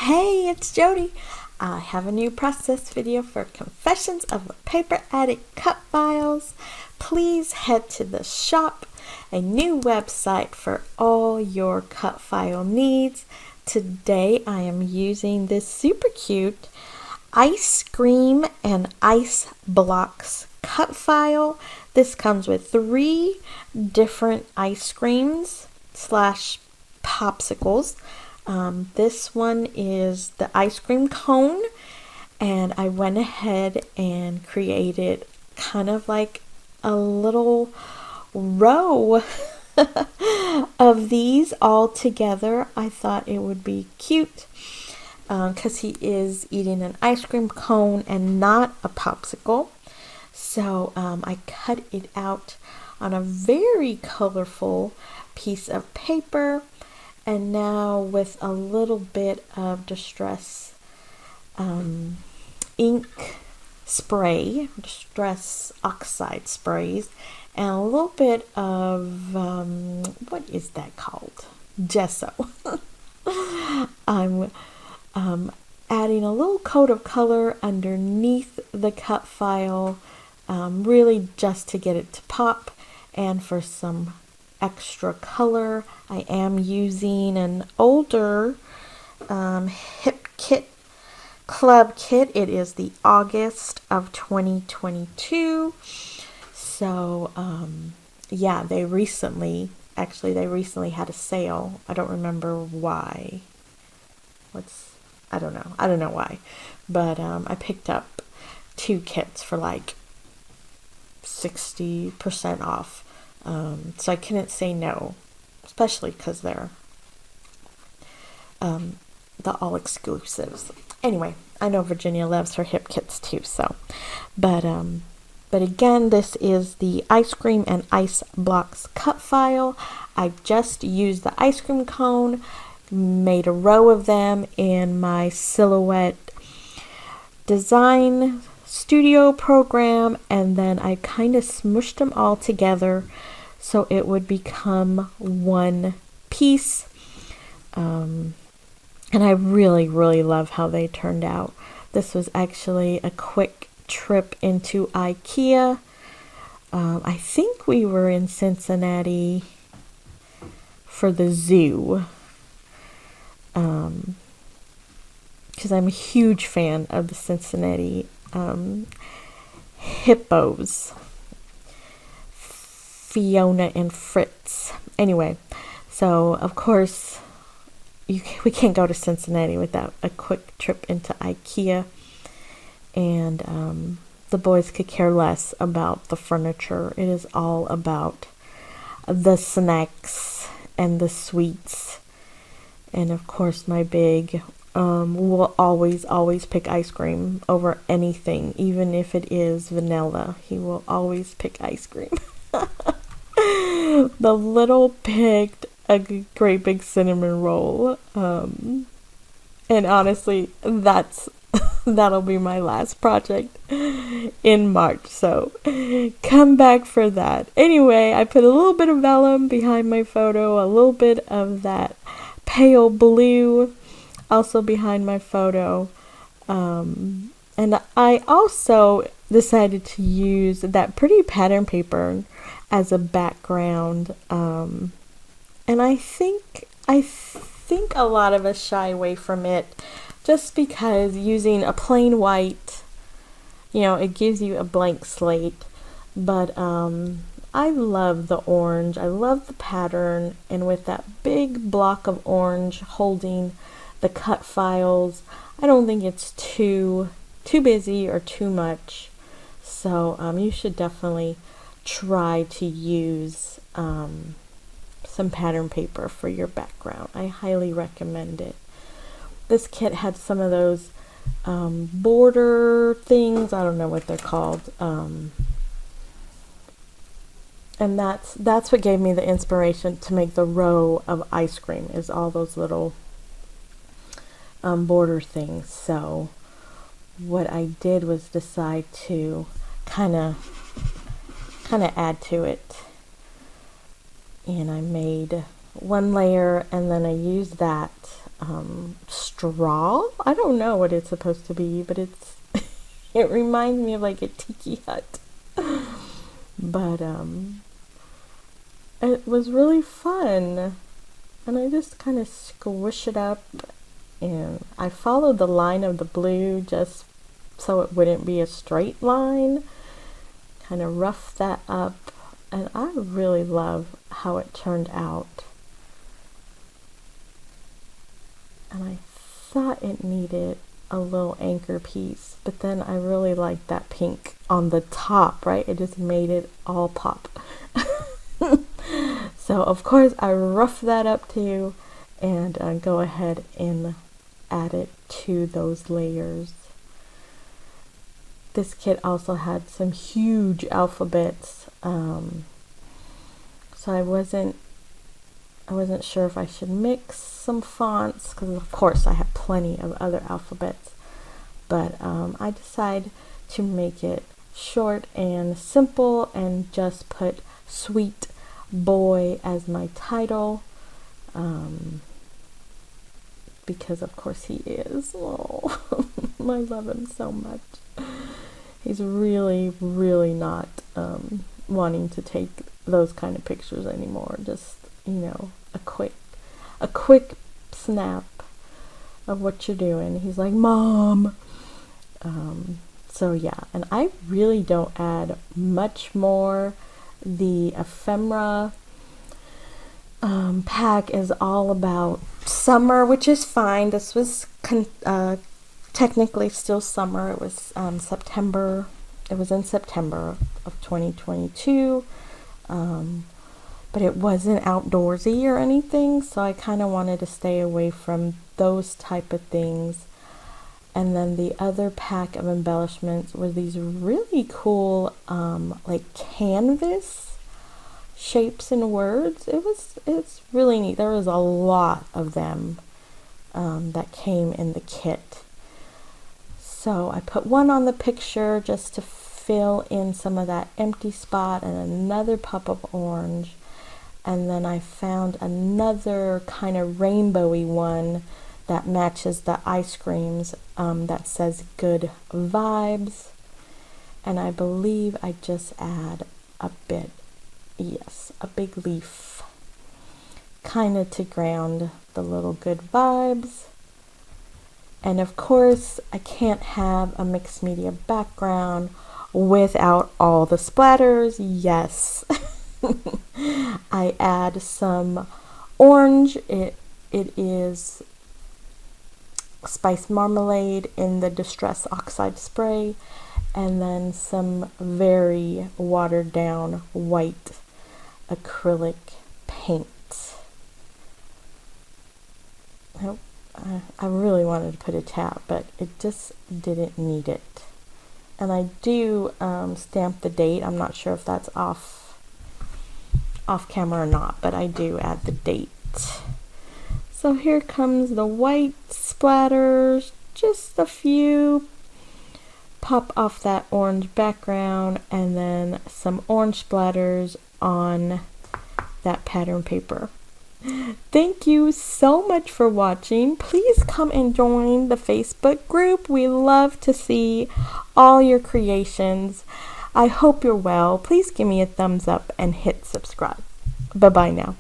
Hey, it's Jody. I have a new process video for Confessions of a Paper Addict cut files. Please head to the shop, a new website for all your cut file needs. Today I am using this super cute ice cream and ice blocks cut file. This comes with 3 different ice creams slash popsicles. This one is the ice cream cone, and I went ahead and created kind of like a little row of these all together. I thought it would be cute because he is eating an ice cream cone and not a popsicle. So I cut it out on a very colorful piece of paper. And now with a little bit of distress ink spray, distress oxide sprays, and a little bit of, what is that called? Gesso. I'm adding a little coat of color underneath the cut file, really just to get it to pop, and for some extra color, I am using an older Hip Kit Club kit. It is the August of 2022. So yeah, they recently had a sale. I don't remember why. I don't know why, but I picked up 2 kits for like 60% off. So I couldn't say no, especially because they're the all exclusives. Anyway, I know Virginia loves her hip kits too. So, but again, this is the ice cream and ice blocks cut file. I just used the ice cream cone, made a row of them in my Silhouette design studio program, and then I kind of smushed them all together so it would become one piece. And I really love how they turned out. This was actually a quick trip into IKEA. I think we were in Cincinnati for the zoo, because I'm a huge fan of the Cincinnati hippos, Fiona and Fritz. Anyway, so of course we can't go to Cincinnati without a quick trip into IKEA, and the boys could care less about the furniture. It is all about the snacks and the sweets, and of course my big will always pick ice cream over anything, even if it is vanilla. He will always pick ice cream. The little picked a great big cinnamon roll, and honestly, that'll be my last project in March, so come back for that. Anyway, I put a little bit of vellum behind my photo, a little bit of that pale blue also behind my photo, and I also decided to use that pretty pattern paper as a background, and I think a lot of us shy away from it just because using a plain white, it gives you a blank slate, but I love the orange. I love the pattern, and with that big block of orange holding the cut files, I don't think it's too busy or too much. So you should definitely try to use some pattern paper for your background. I highly recommend it. This kit had some of those border things. I don't know what they're called. And that's what gave me the inspiration to make the row of ice cream, is all those little border things. So what I did was decide to kind of add to it, and I made one layer, and then I used that straw. I don't know what it's supposed to be, but it's it reminds me of like a tiki hut. But it was really fun, and I just kind of squish it up, and I followed the line of the blue just so it wouldn't be a straight line. Kind of rough that up, and I really love how it turned out. And I thought it needed a little anchor piece, but then I really liked that pink on the top, right? It just made it all pop. So of course I rough that up too, and go ahead and add it to those layers. This kit also had some huge alphabets, so I wasn't sure if I should mix some fonts, because of course I have plenty of other alphabets, but I decided to make it short and simple and just put Sweet Boy as my title, because of course he is. Oh, I love him so much. He's really, really not wanting to take those kind of pictures anymore. Just, a quick snap of what you're doing. He's like, Mom. So yeah, and I really don't add much more. The ephemera pack is all about summer, which is fine. This was technically still summer. It was September. It was in September of 2022. But it wasn't outdoorsy or anything, so I kind of wanted to stay away from those type of things. And then the other pack of embellishments were these really cool like canvas shapes and words. It's really neat. There was a lot of them that came in the kit. So I put one on the picture just to fill in some of that empty spot, and another pop of orange. And then I found another kind of rainbowy one that matches the ice creams, that says Good Vibes. And I believe I just add a big leaf, kind of to ground the little good vibes. And of course, I can't have a mixed media background without all the splatters. Yes. I add some orange. It is spice marmalade in the Distress Oxide spray, and then some very watered down white acrylic paint. I really wanted to put a tab, but it just didn't need it. And I do stamp the date. I'm not sure if that's off camera or not, but I do add the date. So here comes the white splatters, just a few pop off that orange background, and then some orange splatters on that pattern paper. Thank you so much for watching. Please come and join the Facebook group. We love to see all your creations. I hope you're well. Please give me a thumbs up and hit subscribe. Bye-bye now.